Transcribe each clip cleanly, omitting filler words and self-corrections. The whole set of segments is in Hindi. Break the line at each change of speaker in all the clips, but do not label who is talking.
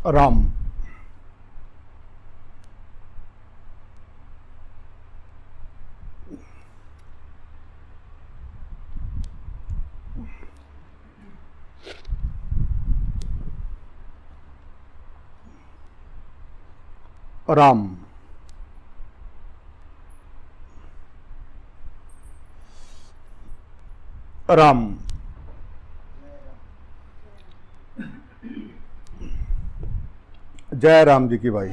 राम। राम। राम। जय राम जी की भाई।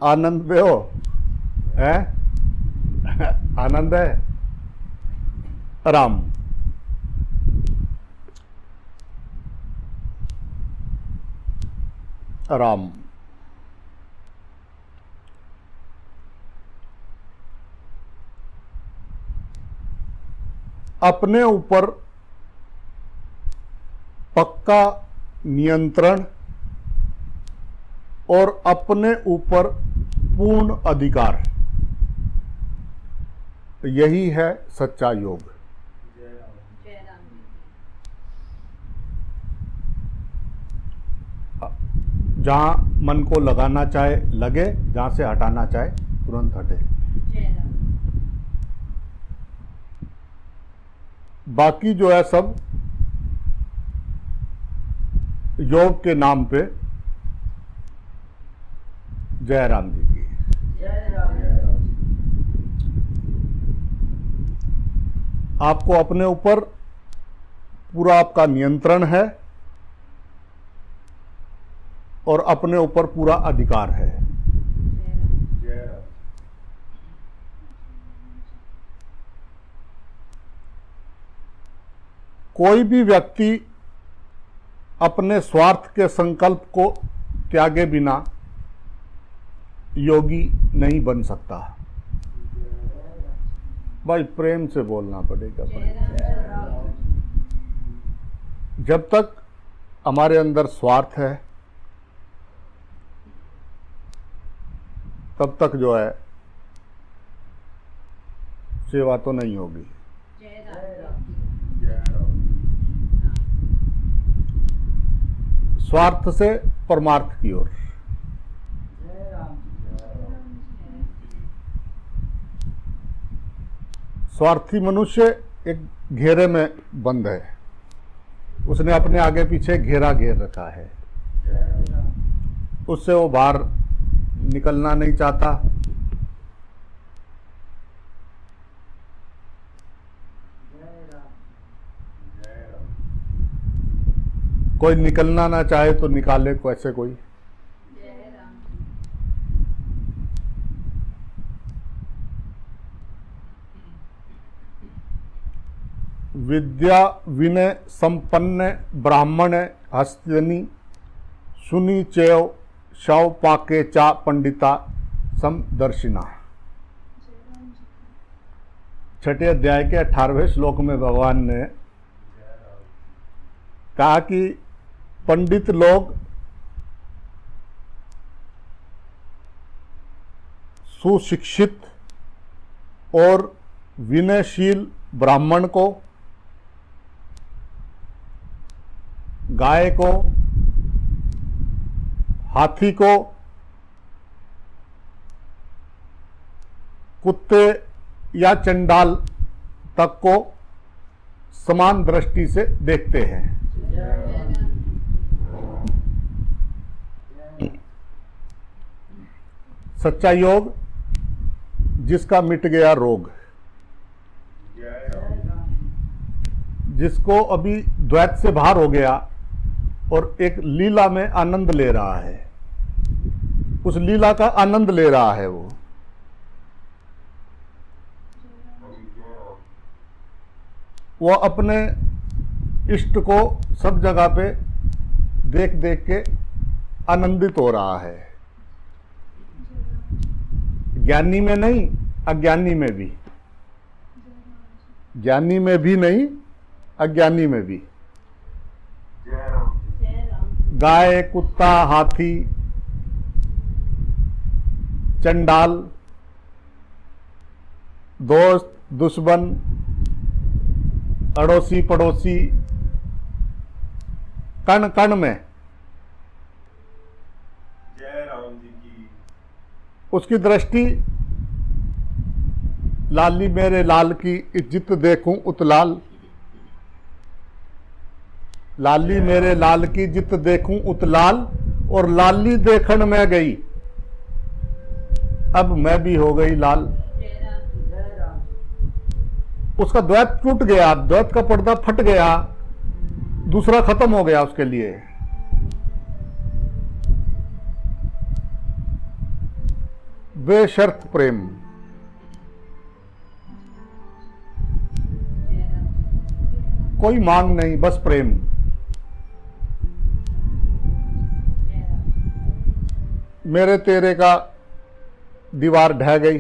आनंद में हो? है? आनंद है? राम। राम। अपने ऊपर पक्का नियंत्रण और अपने ऊपर पूर्ण अधिकार, यही है सच्चा योग। जहां मन को लगाना चाहे लगे, जहां से हटाना चाहे तुरंत हटे। बाकी जो है सब योग के नाम पे। जय राम जी की। आपको अपने ऊपर पूरा आपका नियंत्रण है और अपने ऊपर पूरा अधिकार है। कोई भी व्यक्ति अपने स्वार्थ के संकल्प को त्यागे बिना योगी नहीं बन सकता। भाई प्रेम से बोलना पड़ेगा। जब तक हमारे अंदर स्वार्थ है तब तक जो है सेवा तो नहीं होगी। स्वार्थ से परमार्थ की ओर। स्वार्थी मनुष्य एक घेरे में बंद है, उसने अपने आगे पीछे घेरा घेर रखा है, उससे वो बाहर निकलना नहीं चाहता। कोई निकलना ना चाहे तो निकाले कैसे कोई। विद्या विनय संपन्न ब्राह्मण हस्तिनी सुनी चैव शव पाके चा पंडिता समदर्शिना। छठे अध्याय के 18वें श्लोक में भगवान ने कहा कि पंडित लोग सुशिक्षित और विनयशील ब्राह्मण को, गाय को, हाथी को, कुत्ते या चंडाल तक को समान दृष्टि से देखते हैं। सच्चा योग जिसका मिट गया रोग, जिसको अभी द्वैत से बाहर हो गया और एक लीला में आनंद ले रहा है, उस लीला का आनंद ले रहा है वो अपने इष्ट को सब जगह पे देख देख के आनंदित हो रहा है। ज्ञानी में नहीं, अज्ञानी में भी। ज्ञानी में भी नहीं, अज्ञानी में भी। गाय, कुत्ता, हाथी, चंडाल, दोस्त, दुश्मन, अड़ोसी पड़ोसी, कण कण में उसकी दृष्टि लाली मेरे लाल की जित देखूं उतलाल, लाली मेरे लाल की जित देखूं उतलाल, और लाली देखन में गई अब मैं भी हो गई लाल। उसका द्वैत टूट गया, द्वैत का पर्दा फट गया, दूसरा खत्म हो गया उसके लिए। बेशर्त प्रेम, कोई मांग नहीं, बस प्रेम। मेरे तेरे का दीवार ढह गई,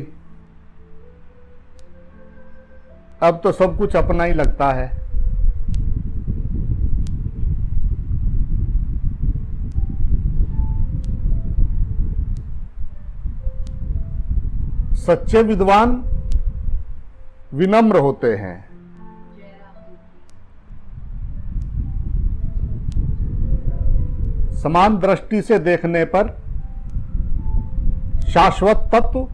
अब तो सब कुछ अपना ही लगता है। सच्चे विद्वान विनम्र होते हैं। समान दृष्टि से देखने पर शाश्वत तत्व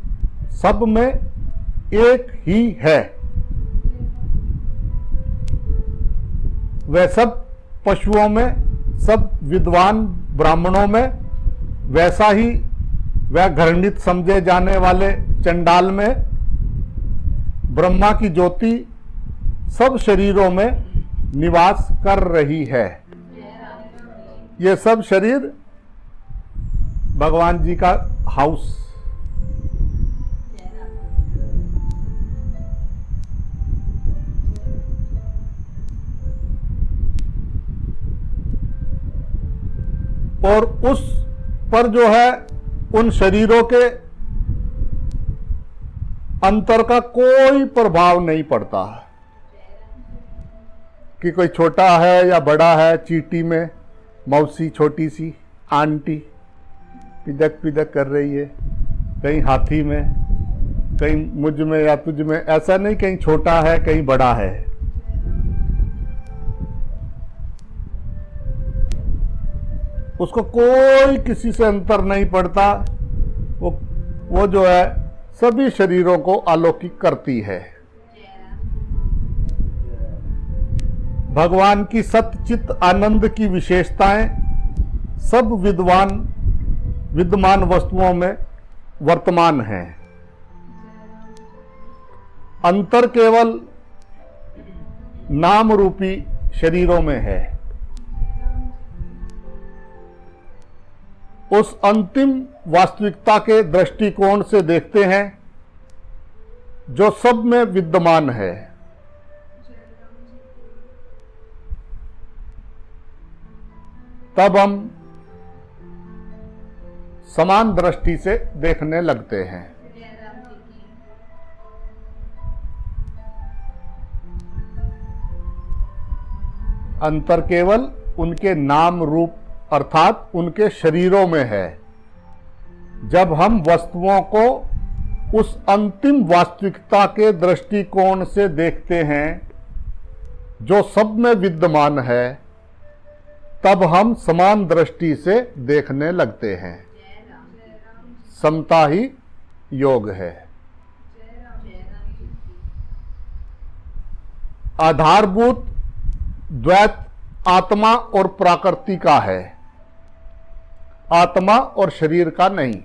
सब में एक ही है। वह सब पशुओं में, सब विद्वान ब्राह्मणों में, वैसा ही वह घृणित समझे जाने वाले चंडाल में, ब्रह्मा की ज्योति सब शरीरों में निवास कर रही है। ये सब शरीर भगवान जी का हाउस। और उस पर जो है उन शरीरों के अंतर का कोई प्रभाव नहीं पड़ता कि कोई छोटा है या बड़ा है। चींटी में मौसी छोटी सी आंटी पिदक पिदक कर रही है, कहीं हाथी में, कहीं मुझ में या तुझ में, ऐसा नहीं कहीं छोटा है कहीं बड़ा है। उसको कोई किसी से अंतर नहीं पड़ता। वो जो है सभी शरीरों को अलौकिक करती है। भगवान की सतचित आनंद की विशेषताएं सब विद्यमान वस्तुओं में वर्तमान हैं। अंतर केवल नाम रूपी शरीरों में है। उस अंतिम वास्तविकता के दृष्टिकोण से देखते हैं जो सब में विद्यमान है। तब हम समान दृष्टि से देखने लगते हैं। अंतर केवल उनके नाम रूप अर्थात उनके शरीरों में है। जब हम वस्तुओं को उस अंतिम वास्तविकता के दृष्टिकोण से देखते हैं जो सब में विद्यमान है, तब हम समान दृष्टि से देखने लगते हैं। समता ही योग है। आधारभूत द्वैत आत्मा और प्रकृति का है, आत्मा और शरीर का नहीं।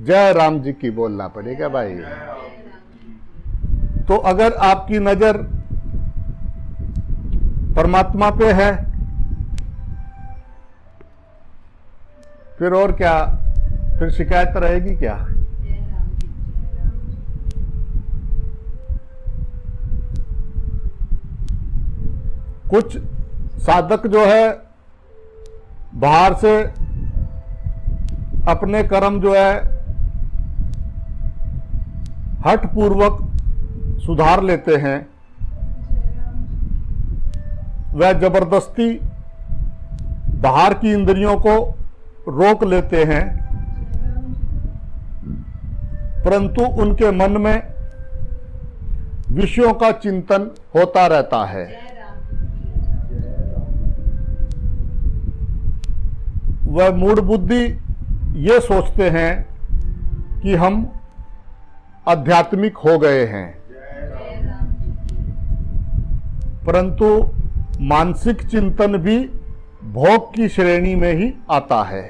जय राम जी की बोलना पड़ेगा भाई। तो अगर आपकी नजर परमात्मा पे है, फिर और क्या, फिर शिकायत रहेगी क्या? कुछ साधक जो है बाहर से अपने कर्म जो है हठ पूर्वक सुधार लेते हैं। वह जबरदस्ती बाहर की इंद्रियों को रोक लेते हैं, परंतु उनके मन में विषयों का चिंतन होता रहता है। वह मूढ़ बुद्धि ये सोचते हैं कि हम आध्यात्मिक हो गए हैं, परंतु मानसिक चिंतन भी भोग की श्रेणी में ही आता है।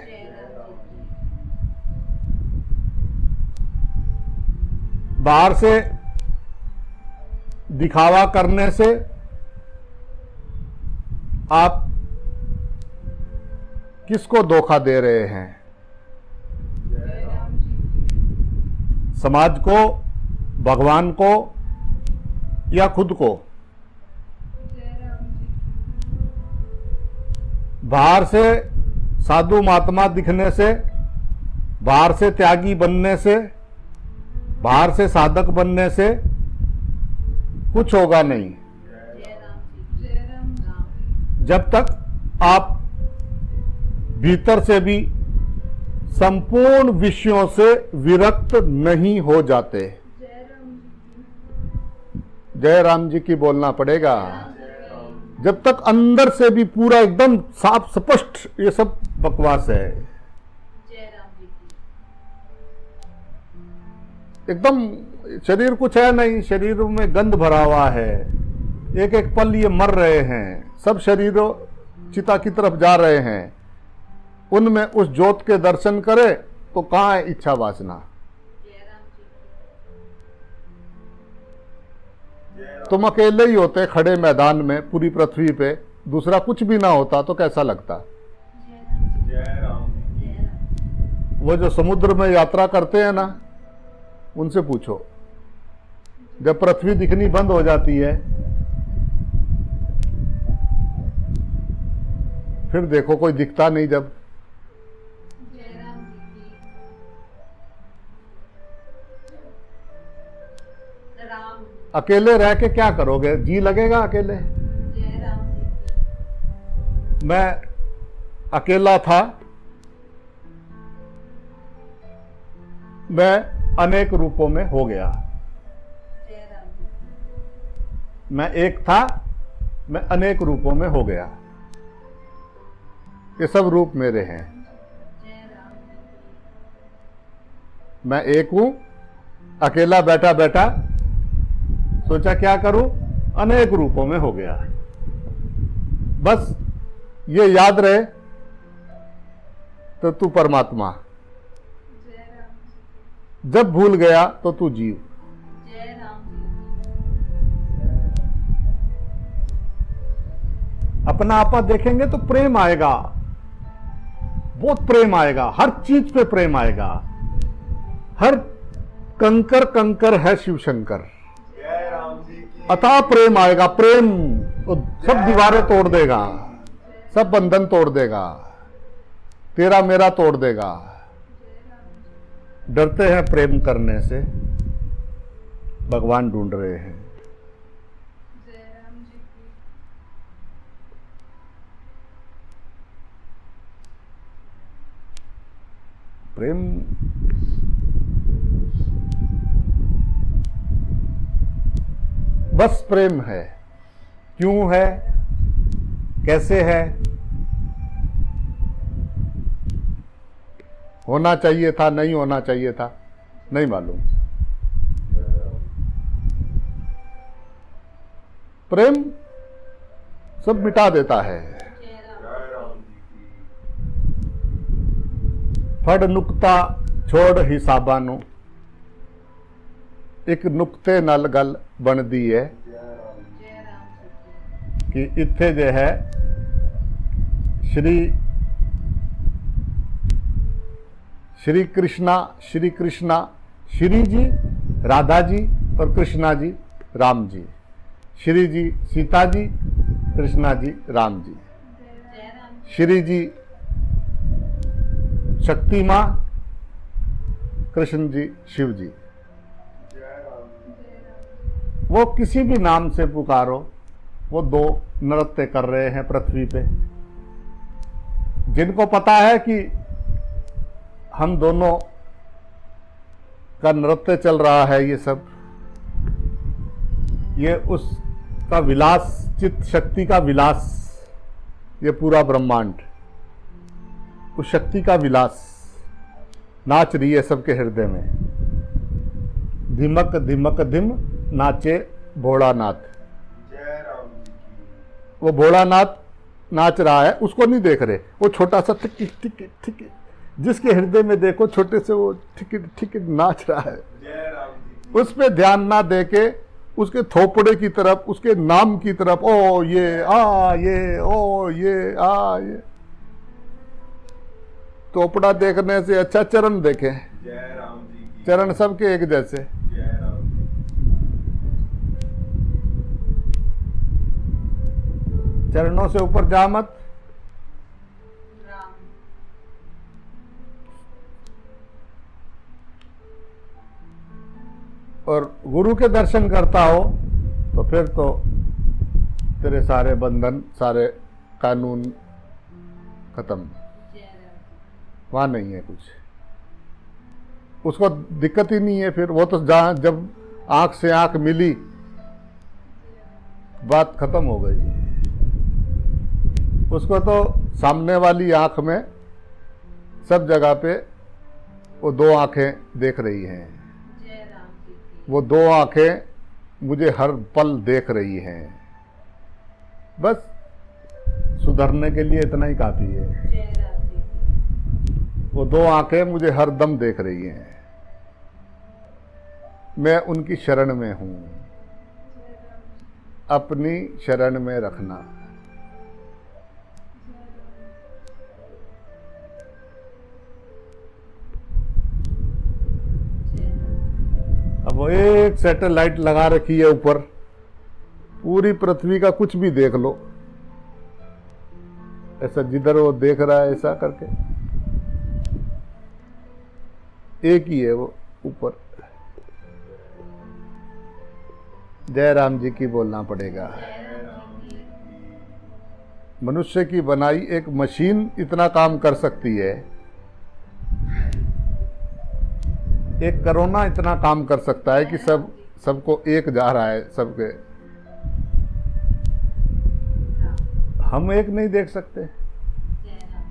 बाहर से दिखावा करने से आप किसको धोखा दे रहे हैं? समाज को, भगवान को या खुद को? बाहर से साधु महात्मा दिखने से, बाहर से त्यागी बनने से, बाहर से साधक बनने से कुछ होगा नहीं, जब तक आप भीतर से भी संपूर्ण विषयों से विरक्त नहीं हो जाते। जय राम जी की बोलना पड़ेगा। जब तक अंदर से भी पूरा एकदम साफ स्पष्ट, ये सब बकवास है, एकदम शरीर कुछ है नहीं, शरीर में गंध भरा हुआ है, एक एक पल ये मर रहे हैं, सब शरीरों चिता की तरफ जा रहे हैं, उनमें उस ज्योत के दर्शन करे तो कहां है इच्छा वासना? तुम अकेले ही होते खड़े मैदान में पूरी पृथ्वी पे, दूसरा कुछ भी ना होता तो कैसा लगता? वो जो समुद्र में यात्रा करते हैं ना, उनसे पूछो, जब पृथ्वी दिखनी बंद हो जाती है फिर देखो कोई दिखता नहीं। जब अकेले रह के क्या करोगे? जी लगेगा अकेले? मैं अकेला था, मैं अनेक रूपों में हो गया। मैं एक था, मैं अनेक रूपों में हो गया। ये सब रूप मेरे हैं। मैं एक हूं, अकेला बैठा बैठा सोचा क्या करूं, अनेक रूपों में हो गया। बस ये याद रहे तो तू परमात्मा, जब भूल गया तो तू जीव। अपना आपा देखेंगे तो प्रेम आएगा, बहुत प्रेम आएगा, हर चीज पे प्रेम आएगा। हर कंकर कंकर है शिव शंकर, अथाह प्रेम आएगा। प्रेम तो सब दीवारें तोड़ देगा, सब बंधन तोड़ देगा, तेरा मेरा तोड़ देगा। डरते हैं प्रेम करने से, भगवान ढूंढ रहे हैं। प्रेम बस प्रेम है। क्यों है, कैसे है, होना चाहिए था, नहीं होना चाहिए था, नहीं मालूम। प्रेम सब मिटा देता है। फड़ नुक्ता छोड़ हिसाबानु, एक नुक्ते नल गल बनती है कि इत्थे जो है श्री कृष्णा, श्री जी राधा जी और कृष्णा जी राम जी, श्री जी सीता जी, कृष्णा जी राम जी, श्री जी शक्ति मां, कृष्ण जी शिव जी। वो किसी भी नाम से पुकारो, वो दो नृत्य कर रहे हैं पृथ्वी पे। जिनको पता है कि हम दोनों का नृत्य चल रहा है, ये सब, ये उसका विलास, चित्त शक्ति का विलास, ये पूरा ब्रह्मांड उस शक्ति का विलास। नाच रही है सबके हृदय में। धिमक धिमक धिम नाचे भोलानाथ।
जय राम जी की।
वो भोलानाथ नाच रहा है, उसको नहीं देख रहे, वो छोटा सा ठिक ठिक ठिक, जिसके हृदय में देखो छोटे से वो ठिक ठिक नाच रहा है।
जय राम जी की।
उस पे ध्यान ना देके उसके थोपड़े की तरफ, उसके नाम की तरफ, ओ ये आ ये, ओ ये आ ये। थोपड़ा देखने से अच्छा चरण देखें।
जय राम जी की।
चरण सबके एक जैसे।
जय राम जी।
चरणों से ऊपर जा मत।
राम।
और गुरु के दर्शन करता हो तो फिर तो तेरे सारे बंधन, सारे कानून खत्म।
जय राम।
वहां नहीं है कुछ, उसको दिक्कत ही नहीं है। फिर वो तो जहां जब आंख से आंख मिली, बात खत्म हो गई। उसको तो सामने वाली आंख में सब जगह पे वो दो आंखें देख रही हैं।
जय राम जी की।
वो दो आंखें मुझे हर पल देख रही हैं। बस सुधरने के लिए इतना ही काफी है।
जय राम जी की।
वो दो आंखें मुझे हर दम देख रही हैं। मैं उनकी शरण में हूं, अपनी शरण में रखना। अब वो एक सैटेलाइट लगा रखी है ऊपर, पूरी पृथ्वी का कुछ भी देख लो, ऐसा जिधर वो देख रहा है ऐसा करके, एक ही है वो ऊपर। जय राम जी की बोलना पड़ेगा। मनुष्य की बनाई एक मशीन इतना काम कर सकती है, एक कोरोना इतना काम कर सकता है कि सबको एक जा रहा है सबके। हम एक नहीं देख सकते।
जय राम।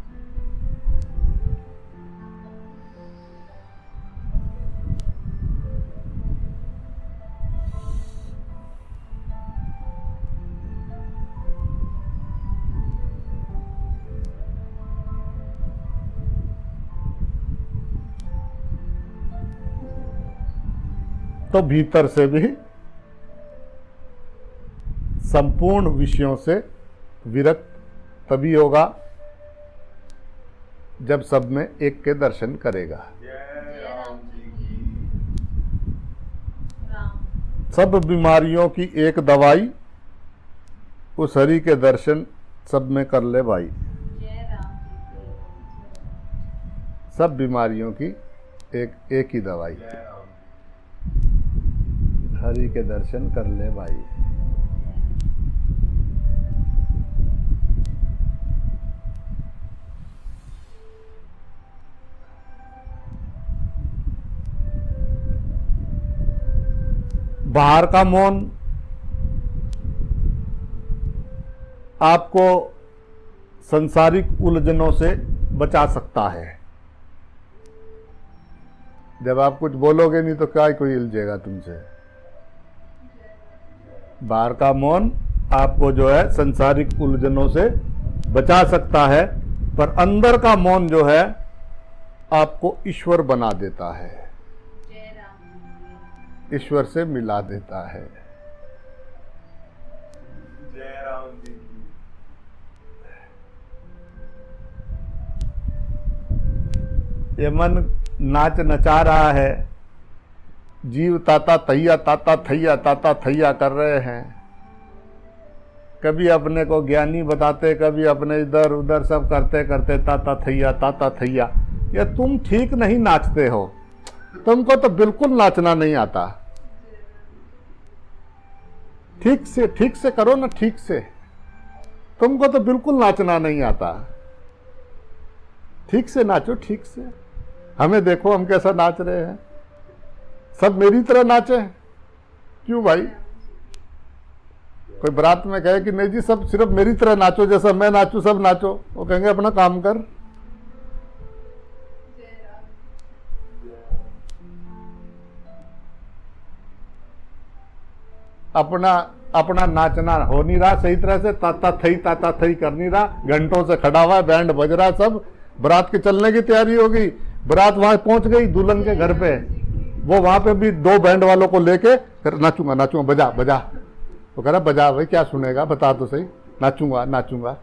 तो भीतर से भी संपूर्ण विषयों से विरक्त तभी होगा जब सब में एक के दर्शन करेगा।
जय राम जी की।
राम।
सब बीमारियों की एक दवाई, उस हरि के दर्शन सब में कर ले भाई।
जय राम जी की।
सब बीमारियों की एक ही दवाई,
जय राम।
हरि के दर्शन कर ले भाई। बाहर का मौन आपको संसारिक उलझनों से बचा सकता है। जब आप कुछ बोलोगे नहीं तो क्या कोई उलझेगा तुमसे। बाहर का मौन आपको जो है संसारिक उलझनों से बचा सकता है, पर अंदर का मौन जो है आपको ईश्वर बना देता है,
जय राम।
ईश्वर से मिला देता है।
जय राम जी की।
ये मन नाच नचा रहा है, जीव ताता थैया ताता थैया कर रहे हैं। कभी अपने को ज्ञानी बताते, कभी अपने इधर उधर सब करते करते ताता थैया। ये तुम ठीक नहीं नाचते हो, तुमको तो बिल्कुल नाचना नहीं आता। ठीक से करो ना, ठीक से। तुमको तो बिल्कुल नाचना नहीं आता। ठीक से नाचो, ठीक से। हमें देखो हम कैसा नाच रहे हैं, सब मेरी तरह नाचे। क्यों भाई? कोई बारात में कहे कि नहीं जी सब सिर्फ मेरी तरह नाचो, जैसा मैं नाचूं सब नाचो, वो कहेंगे अपना काम कर। अपना अपना नाचना हो नहीं रहा सही तरह से, ताता थई कर नहीं रहा, घंटों से खड़ा हुआ है, बैंड बज रहा, सब बारात के चलने की तैयारी हो गई। बारात वहां पहुंच गई दुल्हन के घर पे, वो वहां पे भी 2 बैंड वालों को लेके फिर नाचूंगा नाचूंगा, बजा बजा। वो कह रहा बजा भाई, क्या सुनेगा बता तो सही। नाचूंगा नाचूंगा।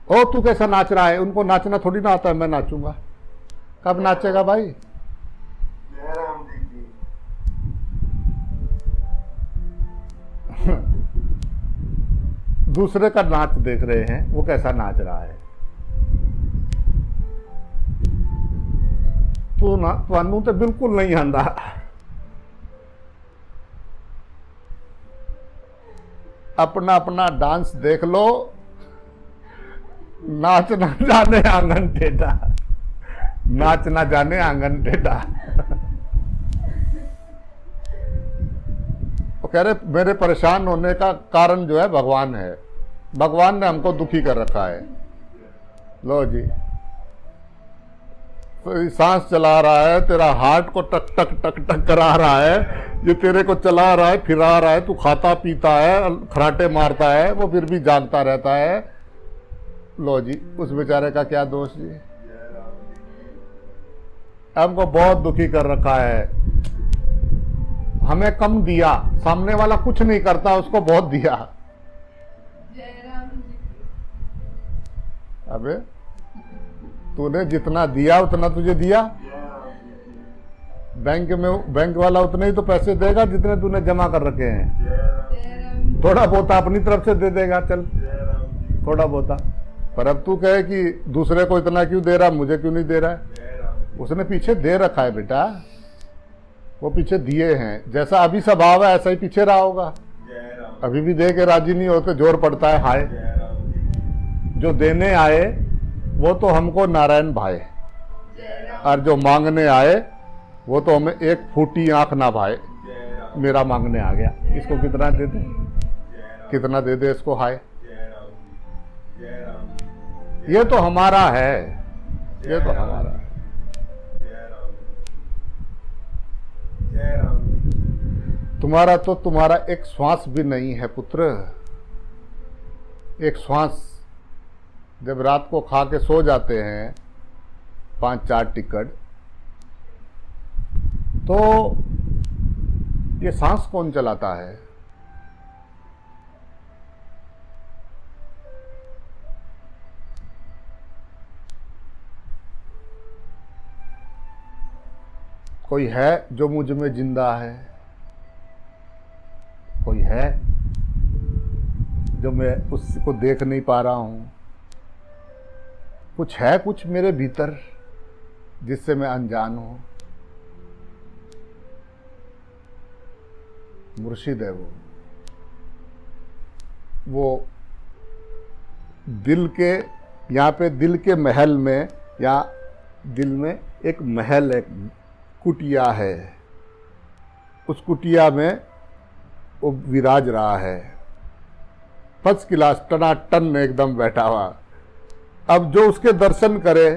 ओ तू कैसा नाच रहा है? उनको नाचना थोड़ी ना आता है, मैं नाचूंगा। कब नाचेगा भाई?
जय राम जी की।
दूसरे का नाच देख रहे हैं, वो कैसा नाच रहा है। तू ना ਤੁਹਾਨੂੰ तो बिल्कुल नहीं आंदा। अपना अपना डांस देख लो, नाच ना जाने आंगन टेढ़ा, नाच ना जाने आंगन टेढ़ा। वो कह रहे मेरे परेशान होने का कारण जो है भगवान है, भगवान ने हमको दुखी कर रखा है। लो जी, तो सांस चला रहा है, तेरा हार्ट को टक टक टक टक करा रहा है, ये तेरे को चला रहा है, फिरा रहा है, तू खाता पीता है, खराटे मारता है, वो फिर भी जागता रहता है। लो जी, उस बेचारे का क्या दोष जी?
जय राम जी की।
हमको बहुत दुखी कर रखा है, हमें कम दिया, सामने वाला कुछ नहीं करता, उसको बहुत दिया।
जय राम जी की।
अबे तूने जितना दिया उतना तुझे दिया।
जय राम जी की।
बैंक वाला उतने ही तो पैसे देगा जितने तूने जमा कर रखे हैं।
जय राम।
जय राम।
थोड़ा बहुत अपनी तरफ से दे देगा, चल
जय राम जी।
थोड़ा बहुत। पर अब तू कहे कि दूसरे को इतना क्यों दे रहा, मुझे क्यों नहीं दे रहा है?
जय राम।
उसने पीछे दे रखा है बेटा, वो पीछे दिए हैं। जैसा अभी स्वभाव है ऐसा ही पीछे रहा होगा।
जय राम।
अभी भी दे के राजी नहीं होते, जोर पड़ता है हाय।
जय राम जी।
जो देने आए वो तो हमको नारायण भाए,
जय राम।
और जो मांगने आए वो तो हमें एक फूटी आंख ना भाए।
जय राम।
मेरा मांगने आ गया, इसको कितना दे दे,
जय राम।
कितना दे दे इसको हाय।
जय राम जी। जय राम जी।
ये तो हमारा है, ये तो हमारा है।
जय राम। जय राम जी।
तुम्हारा तो तुम्हारा एक श्वास भी नहीं है पुत्र। एक श्वास जब रात को खा के सो जाते हैं 5-4 टिकट, तो ये सांस कौन चलाता है? कोई है जो मुझ में जिंदा है? कोई है जो मैं उसको देख नहीं पा रहा हूं? कुछ है कुछ मेरे भीतर जिससे मैं अनजान हूं? मुर्शिद है वो दिल के, यहाँ पे दिल के महल में, या दिल में एक महल है, कुटिया है, उस कुटिया में वो विराज रहा है, फर्स्ट क्लास टनाटन एकदम बैठा हुआ। अब जो उसके दर्शन करे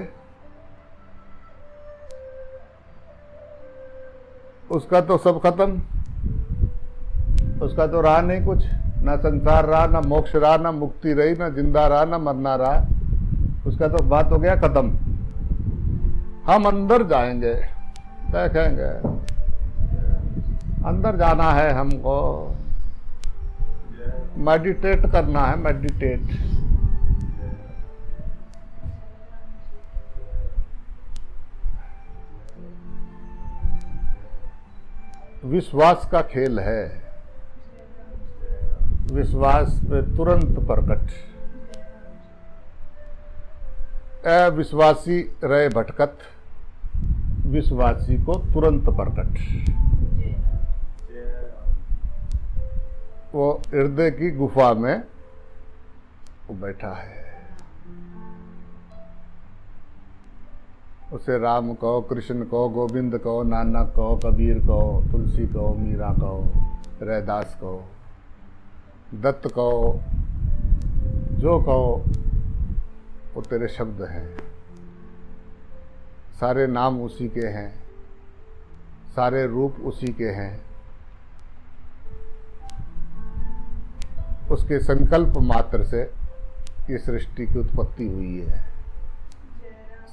उसका तो सब खत्म, उसका तो रहा नहीं कुछ, ना संसार रहा, ना मोक्ष रहा, ना मुक्ति रही, ना जिंदा रहा, ना मरना रहा, उसका तो बात हो गया खत्म। हम अंदर जाएंगे, देखेंगे, अंदर जाना है हमको, मेडिटेट करना है, मेडिटेट। विश्वास का खेल है, विश्वास पे तुरंत प्रकट, अविश्वासी रहे भटकत, विश्वासी को तुरंत प्रकट। वो हृदय की गुफा में वो बैठा है, उसे राम कहो, कृष्ण कहो, गोविंद कहो, नानक कहो, कबीर कहो, तुलसी कहो, मीरा कहो, रैदास कहो, दत्त कहो, जो कहो वो तेरे शब्द हैं। सारे नाम उसी के हैं, सारे रूप उसी के हैं। उसके संकल्प मात्र से ये सृष्टि की उत्पत्ति हुई है।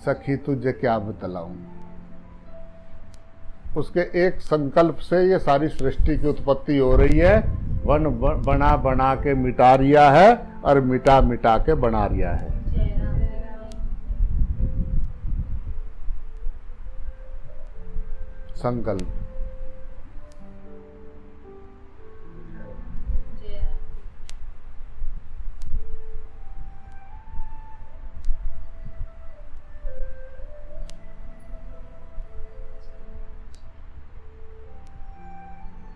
सखी तुझे क्या बतलाऊं, उसके एक संकल्प से ये सारी सृष्टि की उत्पत्ति हो रही है। बना बना के मिटा रिया है और मिटा मिटा के बना रिया है। संकल्प।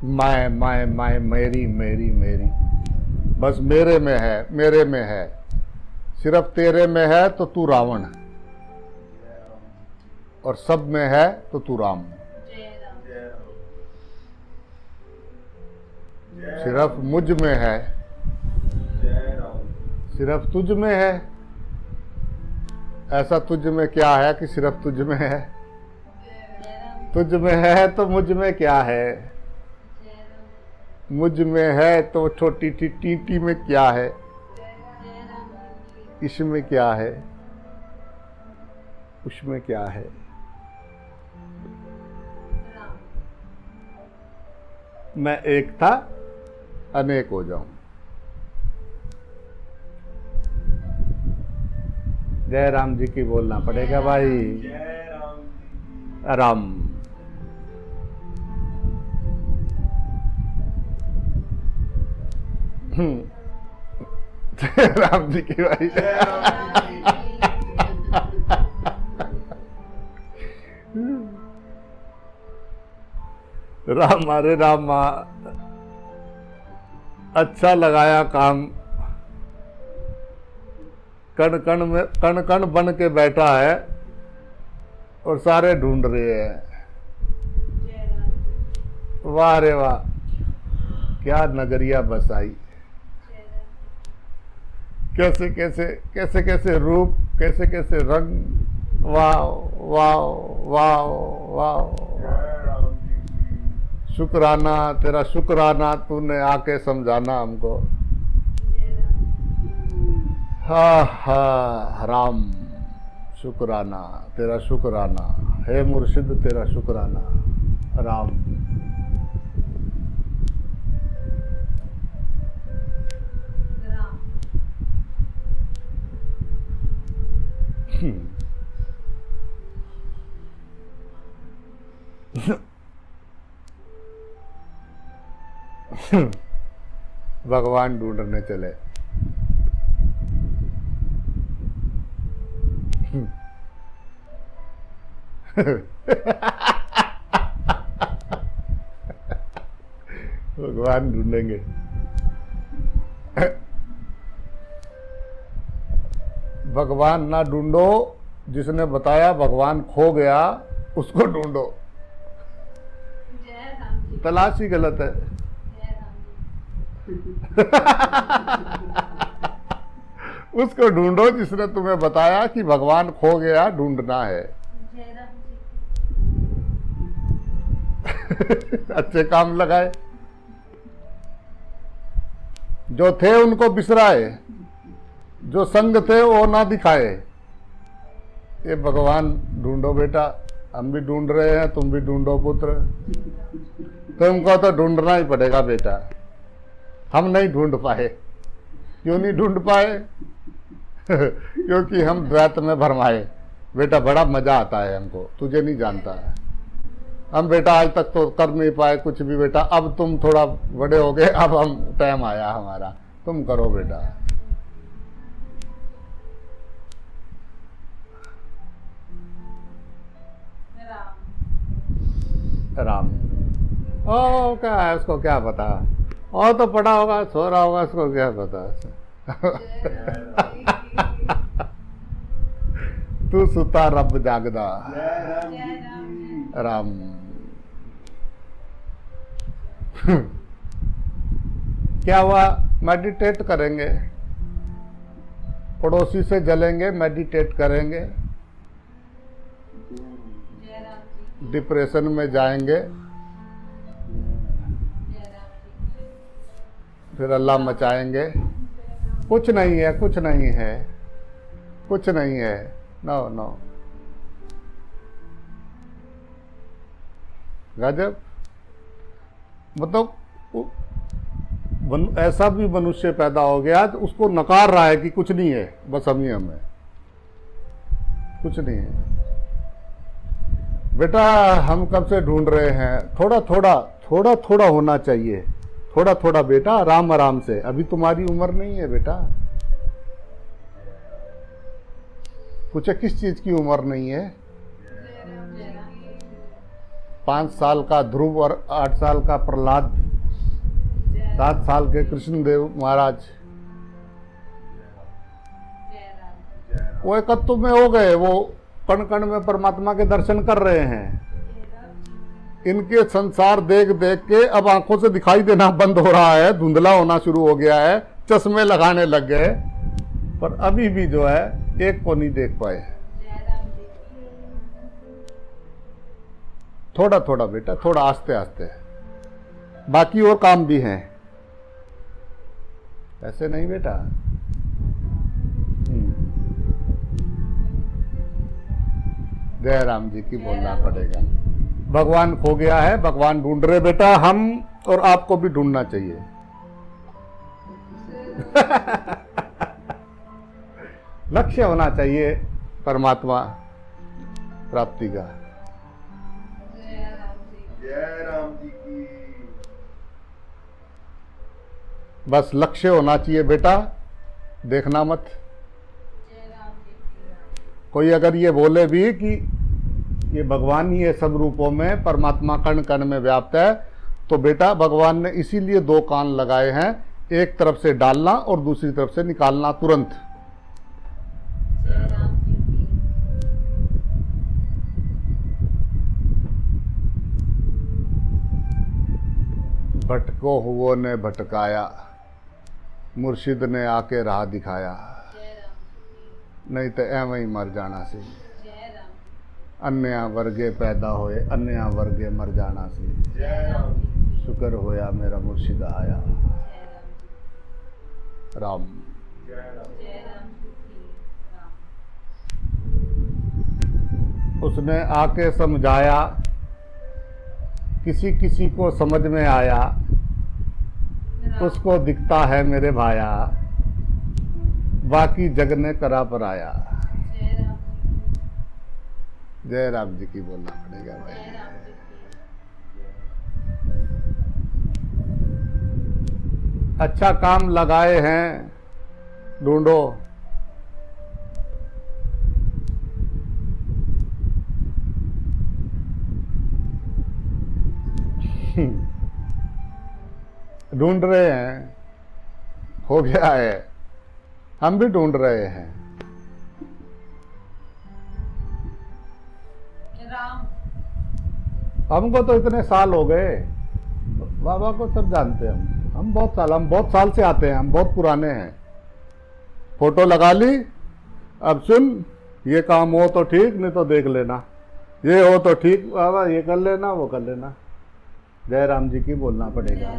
मैं मेरी मेरी मेरी, बस मेरे में है, मेरे में है। सिर्फ तेरे में है तो तू रावण, और सब में है तो तू राम। सिर्फ मुझ में है, सिर्फ तुझ में है। ऐसा तुझ में क्या है कि सिर्फ तुझ में है? तुझ में है तो मुझ में क्या है? मुझ में है तो छोटी सी टीटी में क्या है? इसमें क्या है? उसमें क्या है? मैं एक था, अनेक हो जाऊं। जय राम जी की बोलना पड़ेगा भाई।
जय राम जी।
राम। जय राम जी की भाई।
जय राम जी।
राम हरे राम। अच्छा लगाया काम, कण कण में कण कण बन के बैठा है और सारे ढूंढ रहे हैं। वाह रे वाह, क्या नगरिया बसाई। कैसे कैसे कैसे कैसे रूप, कैसे कैसे रंग। वाह वाह वाह वाह।
जय राम जी की।
शुक्राना तेरा, शुक्राना तूने आके समझाना हमको। हा हा राम, शुक्राना तेरा, शुक्राना। हे मुर्शिद तेरा शुक्राना। राम। भगवान ढूंढने चले। भगवान ढूंढेंगे। भगवान ना ढूंढो, जिसने बताया भगवान खो गया उसको ढूंढो। तलाश ही गलत है। उसको ढूंढो जिसने तुम्हें बताया कि भगवान खो गया, ढूंढना है। अच्छे काम लगाए। जो थे उनको बिसराए, जो संग थे वो ना दिखाए। ये भगवान ढूंढो बेटा, हम भी ढूंढ रहे हैं, तुम भी ढूंढो पुत्र। तुमको तो ढूंढना ही पड़ेगा बेटा। हम नहीं ढूंढ पाए। क्यों नहीं ढूंढ पाए? क्योंकि हम द्वैत में भरमाए। बेटा बड़ा मजा आता है हमको, तुझे नहीं जानता है। हम बेटा आज तक तो कर नहीं पाए कुछ भी बेटा, अब तुम थोड़ा बड़े हो गए, अब हम टाइम आया हमारा, तुम करो बेटा। राम। ओ क्या है, उसको क्या पता? और तो पढ़ा होगा, सो रहा होगा, उसको क्या पता। तू सुता रब जागदा।
जय राम जी।
राम। क्या हुआ? मेडिटेट करेंगे, पड़ोसी से जलेंगे, मेडिटेट करेंगे, डिप्रेशन में जाएंगे, फिर अल्लाह मचाएंगे, कुछ नहीं है, कुछ नहीं है, कुछ नहीं है, नो नो। गजब। मतलब ऐसा भी मनुष्य पैदा हो गया तो उसको नकार रहा है कि कुछ नहीं है, बस हम ही हम है, कुछ नहीं है। बेटा हम कब से ढूंढ रहे हैं, थोड़ा थोड़ा थोड़ा थोड़ा होना चाहिए, थोड़ा थोड़ा बेटा, आराम आराम से। अभी तुम्हारी उम्र नहीं है बेटा। पूछे किस चीज की उम्र नहीं है? 5 साल का ध्रुव और 8 साल का प्रहलाद, 7 साल के कृष्णदेव महाराज, वो एकत्व में हो गए, वो कण कण में परमात्मा के दर्शन कर रहे हैं। इनके संसार देख देख के अब आंखों से दिखाई देना बंद हो रहा है, धुंधला होना शुरू हो गया है, चश्मे लगाने लग गए, पर अभी भी जो है एक को नहीं देख पाए। थोड़ा थोड़ा बेटा, थोड़ा आस्ते आस्ते, बाकी और काम भी हैं, ऐसे नहीं बेटा। जय राम जी की बोलना पड़ेगा। भगवान खो गया है, भगवान ढूंढ रहे बेटा, हम और आपको भी ढूंढना चाहिए। लक्ष्य होना चाहिए परमात्मा प्राप्ति का।
जय राम जी की।
बस लक्ष्य होना चाहिए बेटा, देखना मत। कोई अगर ये बोले भी कि ये भगवान ही है सब रूपों में, परमात्मा कण कण में व्याप्त है, तो बेटा भगवान ने इसीलिए 2 कान लगाए हैं, एक तरफ से डालना और दूसरी तरफ से निकालना तुरंत। भटको हुओं ने भटकाया, मुर्शिद ने आके राह दिखाया, नहीं तो एवं ही मर जाना सी। अन्या वर्गे पैदा होए, अन्या वर्गे मर जाना सी।
जय राम जी।
शुक्र होया मेरा मुर्शिद आया। राम।
जय राम।
उसने आके समझाया, किसी किसी को समझ में आया, उसको दिखता है मेरे भाया, बाकी जग ने करा पर आया। जय राम जी की बोलना पड़ेगा भाई। अच्छा काम लगाए हैं, ढूंढो। ढूंढ रहे हैं, हो गया है, हम भी ढूंढ रहे हैं। हमको तो इतने साल हो गए, बाबा को सब जानते हैं हम बहुत साल से आते हैं, हम बहुत पुराने हैं। फोटो लगा ली, अब सुन, ये काम हो तो ठीक, नहीं तो देख लेना, ये हो तो ठीक बाबा, ये कर लेना, वो कर लेना। जय राम जी की बोलना पड़ेगा।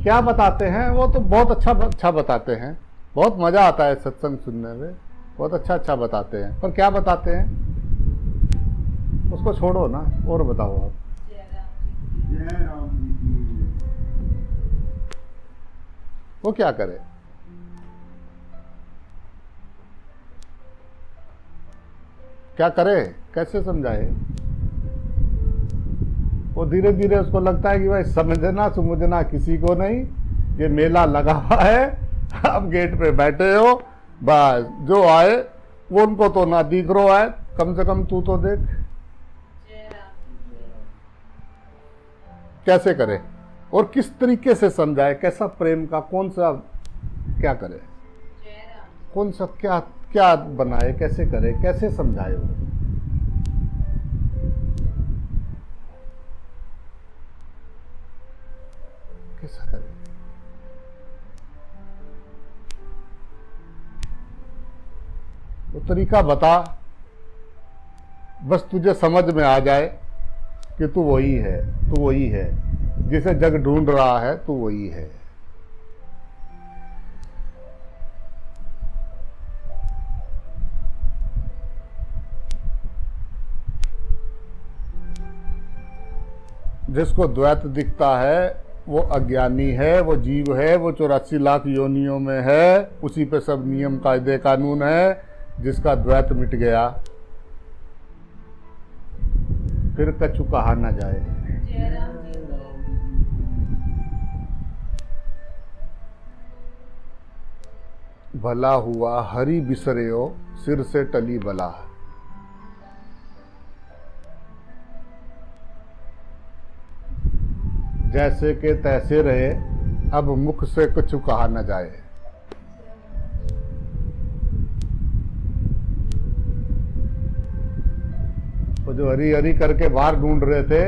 क्या बताते हैं वो तो बहुत अच्छा बताते हैं, बहुत मजा आता है सत्संग सुनने में, बहुत अच्छा बताते हैं, पर क्या बताते हैं उसको छोड़ो ना, और बताओ आप।
जय राम जी की।
वो क्या करे? क्या करे, कैसे समझाए? वो धीरे धीरे उसको लगता है कि भाई समझना किसी को नहीं, ये मेला लगा हुआ है, आप गेट पे बैठे हो, बस जो आए वो उनको तो ना दिख रहा है, कम से कम तू तो देख। कैसे करे और किस तरीके से समझाए, कैसा प्रेम का कौन सा क्या करे, कौन सा क्या बनाए, कैसे करे, कैसे समझाए वो? कैसा करे? वो तरीका बता, बस तुझे समझ में आ जाए कि तू वही है जिसे जग ढूंढ रहा है, तू वही है। जिसको द्वैत दिखता है वो अज्ञानी है, वो जीव है, वो 84 लाख योनियों में है, उसी पे सब नियम कायदे कानून है। जिसका द्वैत मिट गया फिर कछु कहा न जाए।
जय राम जी की।
भला हुआ हरि बिसरियो सिर से टली बला। जैसे के तैसे रहे, अब मुख से कुछ कहा न जाए। वो जो हरी हरी करके बाहर ढूंढ रहे थे,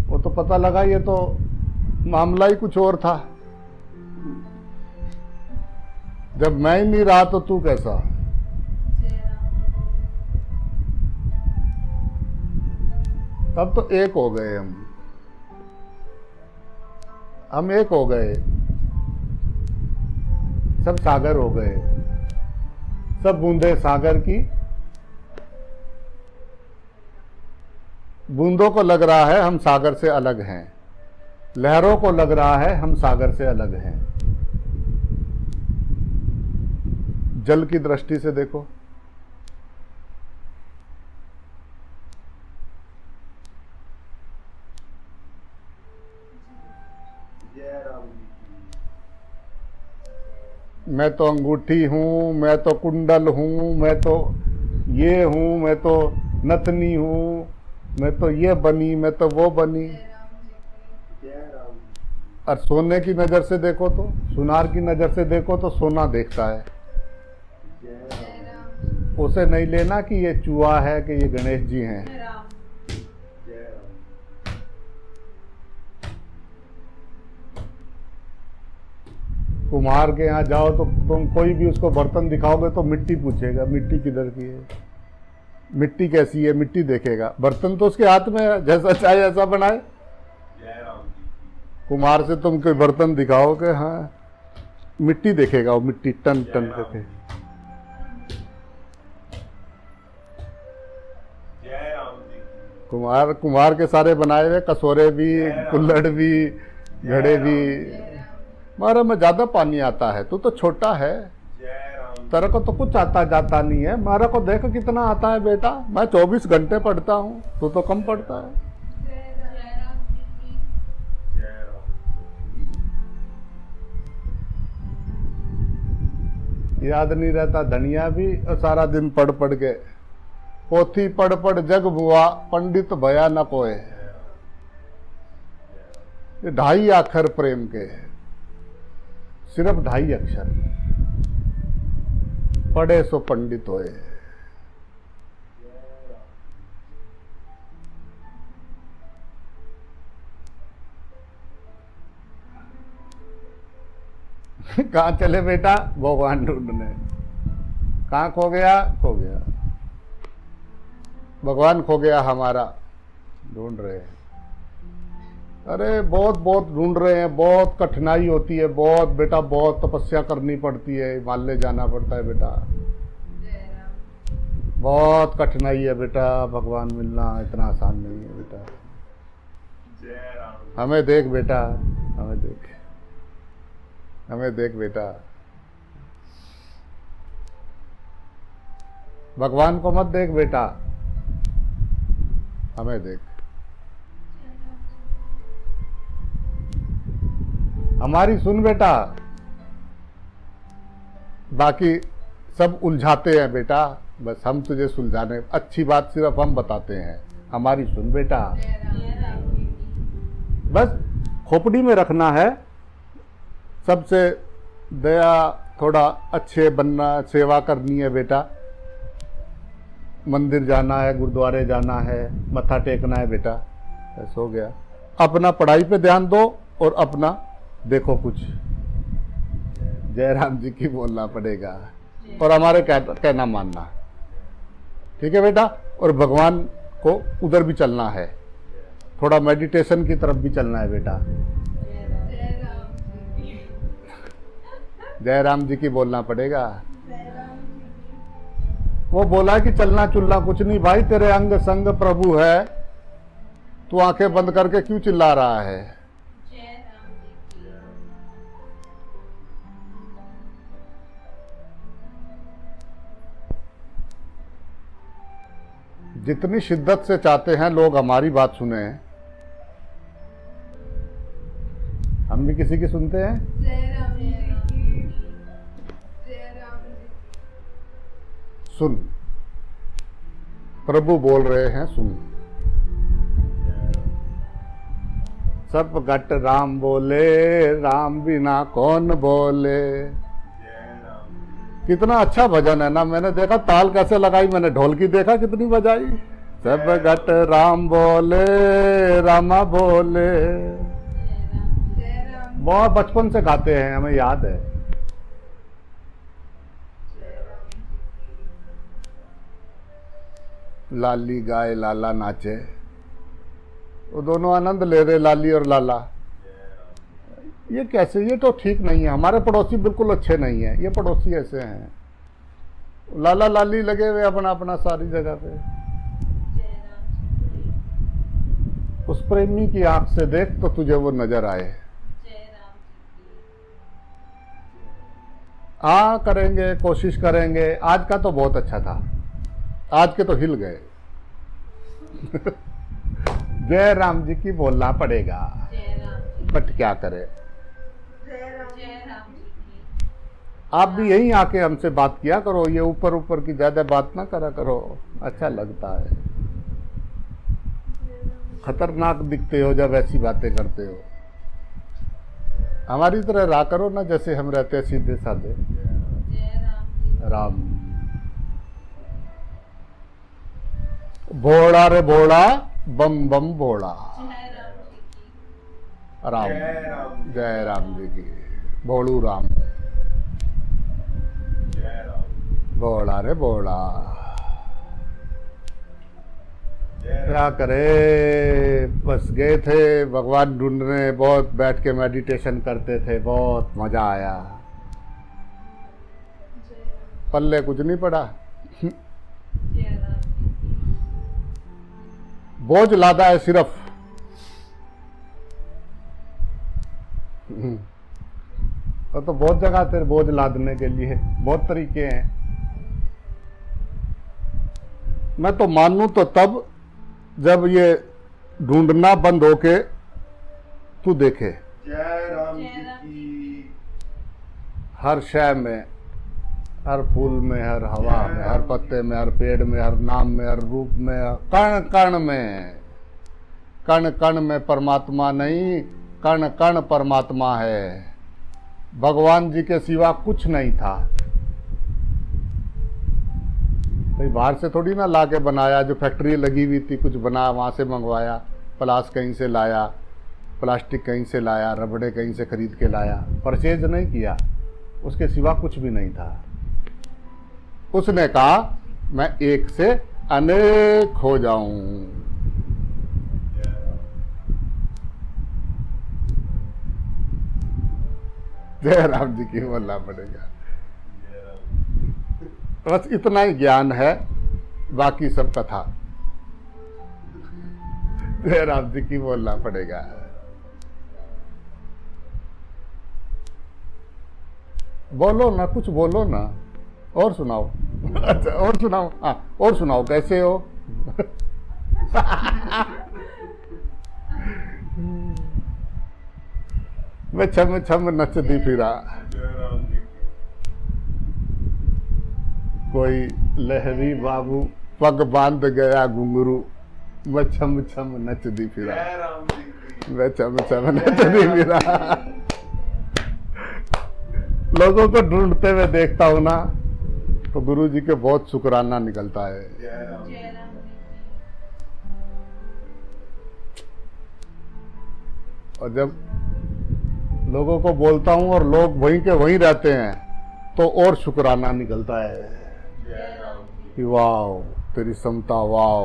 वो तो पता लगा ये तो मामला ही कुछ और था। जब मैं ही नहीं रहा तो तू कैसा।
जय राम
तब तो एक हो गए हम एक हो गए, सब सागर हो गए, सब बूंदे सागर की। बूंदों को लग रहा है हम सागर से अलग हैं, लहरों को लग रहा है हम सागर से अलग हैं। जल की दृष्टि से देखो,
जय राम जी की।
मैं तो अंगूठी हूं, मैं तो कुंडल हूं, मैं तो ये हूं, मैं तो नथनी हूं, मैं तो ये बनी, मैं तो वो बनी।
जय राम जी की।
जय राम जी
और सोने की नजर से देखो तो, सुनार की नजर से देखो तो सोना देखता है।
की। जय
जय
राम
राम
उसे नहीं लेना कि ये चूहा है कि ये गणेश जी हैं।
जय राम
जय राम
कुम्हार के यहाँ जाओ तो तुम कोई भी उसको बर्तन दिखाओगे तो मिट्टी पूछेगा, मिट्टी किधर की है, मिट्टी कैसी है, मिट्टी देखेगा। बर्तन तो उसके हाथ में है, जैसा चाहे ऐसा बनाए।
जय राम जी की।
कुम्हार से तुम कोई बर्तन दिखाओगे, हाँ मिट्टी देखेगा, वो मिट्टी टन टन करके।
जय राम जी की।
कुम्हार के सारे बनाए हुए कटोरे भी, कुल्हड़ भी, घड़े भी।
जय राम
मारा में ज्यादा पानी आता है, तू तो छोटा है,
जय राम
तेरे को तो कुछ आता जाता नहीं है। मारा को देख कितना आता है बेटा, मैं 24 घंटे पढ़ता हूँ, तू तो कम पढ़ता है।
जय राम जी की।
जय राम।
याद नहीं रहता धनिया भी, और सारा दिन पढ़ पढ़ के। पोथी पढ़ पढ़ जग बुआ, पंडित भया न कोय। ये 2.5 अक्षर प्रेम के, सिर्फ 2.5 अक्षर। पढ़े सो पंडित होए। कहाँ चले बेटा? भगवान ढूंढने। कहाँ खो गया? खो गया भगवान, खो गया हमारा, ढूंढ रहे हैं। अरे बहुत बहुत ढूंढ रहे हैं, बहुत कठिनाई होती है, बहुत बेटा, बहुत तपस्या करनी पड़ती है, हिमालय जाना पड़ता है बेटा,
जय राम
बहुत कठिनाई है बेटा। भगवान मिलना इतना आसान नहीं है बेटा।
जय राम।
हमें देख बेटा, हमें देख, हमें देख बेटा। भगवान को मत देख बेटा, हमें देख। हमारी सुन बेटा, बाकी सब उलझाते हैं बेटा, बस हम तुझे सुलझाने, अच्छी बात सिर्फ हम बताते हैं। हमारी सुन बेटा,
जय राम जी की।
बस खोपड़ी में रखना है। सबसे दया, थोड़ा अच्छे बनना, सेवा करनी है बेटा। मंदिर जाना है, गुरुद्वारे जाना है, मत्था टेकना है बेटा, बस हो गया। अपना पढ़ाई पे ध्यान दो और अपना देखो कुछ। जय राम जी की बोलना पड़ेगा और हमारे कहना मानना, ठीक है बेटा। और भगवान को उधर भी चलना है, थोड़ा मेडिटेशन की तरफ भी चलना है बेटा।
जय राम जी की।
जय राम जी की बोलना पड़ेगा।
जय राम जी की।
वो बोला कि चलना चुलना कुछ नहीं भाई, तेरे अंग संग प्रभु है, तू आंखें बंद करके क्यों चिल्ला रहा है?
जय राम जी की।
जितनी शिद्दत से चाहते हैं लोग हमारी बात सुने, हम भी किसी की सुनते हैं?
जय राम जी की। जय राम जी की।
सुन, प्रभु बोल रहे हैं, सुन। सब घट राम बोले, राम बिना कौन बोले।
जय राम
कितना अच्छा भजन है ना। मैंने देखा ताल कैसे लगाई, मैंने ढोलकी देखा कितनी बजाई। सब घट राम बोले, रामा बोले।
जय राम।
बहुत बचपन से गाते हैं, हमें याद है। लाली गाए लाला नाचे, वो दोनों आनंद ले रहे, लाली और लाला। ये कैसे? ये तो ठीक नहीं है। हमारे पड़ोसी बिल्कुल अच्छे नहीं है। ये पड़ोसी ऐसे हैं, लाला लाली लगे हुए अपना अपना सारी जगह पे।
जय राम जी की।
उस प्रेमी की आंख से देख तो तुझे वो नजर आए।
जय राम जी की।
हाँ, करेंगे, कोशिश करेंगे। आज का तो बहुत अच्छा था, आज के तो हिल गए। जय राम जी की बोलना पड़ेगा,
जय राम जी।
बट क्या करे।
जय राम जी की।
आप भी यहीं आके हमसे बात किया करो, ये ऊपर ऊपर की ज्यादा बात ना करा करो, अच्छा लगता है। खतरनाक दिखते हो जब ऐसी बातें करते हो। हमारी तरह रहा करो ना, जैसे हम रहते हैं, सीधे साधे।
जय राम जी।
राम भोड़ा रे भोड़ा, बम बम भोड़ा।
जय राम जी की।
राम,
जय राम।
जय राम जी की। भोलू राम,
जय राम।
भोड़ा रे भोड़ा।
जय
क्या करे, बस गए थे भगवान ढूंढने, बहुत बैठ के मेडिटेशन करते थे, बहुत मजा आया।
जय राम।
पल्ले कुछ नहीं पड़ा,
जय राम जी की।
बोझ लादा है सिर्फ। तो बहुत जगह तेरे बोझ लादने के लिए बहुत तरीके हैं। मैं तो मानूं तो तब जब ये ढूंढना बंद होके तू देखे
जय राम जी
जय राम
की।
हर शय में, हर फूल में, हर हवा में, हर पत्ते में, हर पेड़ में, हर नाम में, हर रूप में, कण कण में। कण कण में परमात्मा नहीं, कण कण परमात्मा है। भगवान जी के सिवा कुछ नहीं था। भाई बाहर से थोड़ी ना लाके बनाया, जो फैक्ट्री लगी हुई थी कुछ बना, वहां से मंगवाया। प्लास कहीं से लाया, प्लास्टिक कहीं से लाया, रबड़े कहीं से खरीद के लाया, परचेज नहीं किया। उसके सिवा कुछ भी नहीं था। उसने कहा मैं एक से अनेक हो जाऊं।
जय राम।
जय राम जी की बोलना पड़ेगा।
जय राम।
बस इतना ही ज्ञान है, बाकी सब कथा। जय राम जी की बोलना पड़ेगा। बोलो ना, कुछ बोलो ना, और सुनाओ। अच्छा, और सुनाओ। हाँ, और सुनाओ, कैसे हो? मैं छम छम नचती फिरा,
जय राम जी की।
कोई लहरी बाबू पग बांध गया घुंघरू। मैं छम छम नचती फिरा,
जय राम जी की।
मैं छम छम नचती फिरा। लोगों को ढूंढते हुए देखता हूं ना, तो गुरु जी के बहुत शुक्राना निकलता है।
जय राम।
जय राम जी की।
और जब लोगों को बोलता हूं और लोग वहीं के वहीं रहते हैं, तो और शुक्राना निकलता है
जय राम जी।
कि वाह तेरी समता, वाह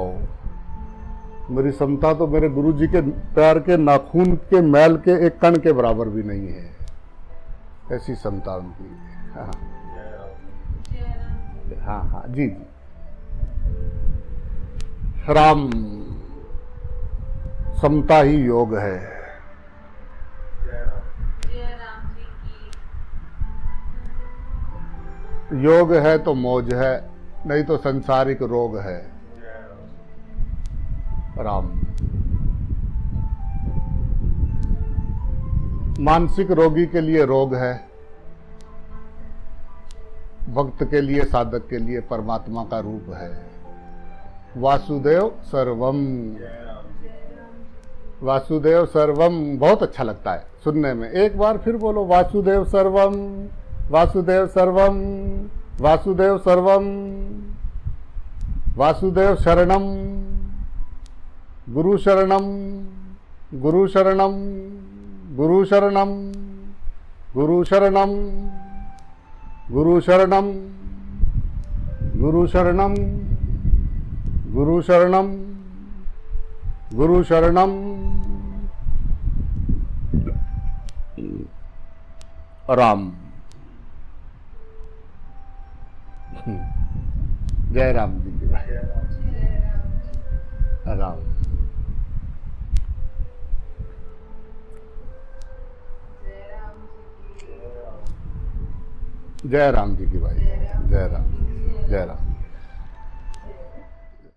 मेरी समता तो मेरे गुरु जी के पैर के नाखून के मैल के एक कण के बराबर भी नहीं है। ऐसी समता उनकी। हाँ
जय राम।
जय राम।
हाँ हाँ, जी जी। राम समता ही योग है।
जय राम
जय राम जी की।
योग है तो मौज है, नहीं तो संसारिक रोग है।
जय राम
राम। मानसिक रोगी के लिए रोग है, भक्त के लिए, साधक के लिए परमात्मा का रूप है। वासुदेव सर्वम,
जय राम
वासुदेव सर्वम बहुत अच्छा लगता है सुनने में। एक बार फिर बोलो, वासुदेव सर्वम, वासुदेव सर्वम, वासुदेव सर्वम। वासुदेव शरणम, गुरु शरणम, गुरु शरणम, गुरु शरणम, गुरु शरणम, गुरु शरणम, गुरु शरणम, गुरु शरणम, गुरु शरणम। राम। जय राम जी की भाई।
जय राम
जय राम जी।
राम।
जय राम जी की।
जय राम
जय राम जी की भाई। जय राम, जय राम।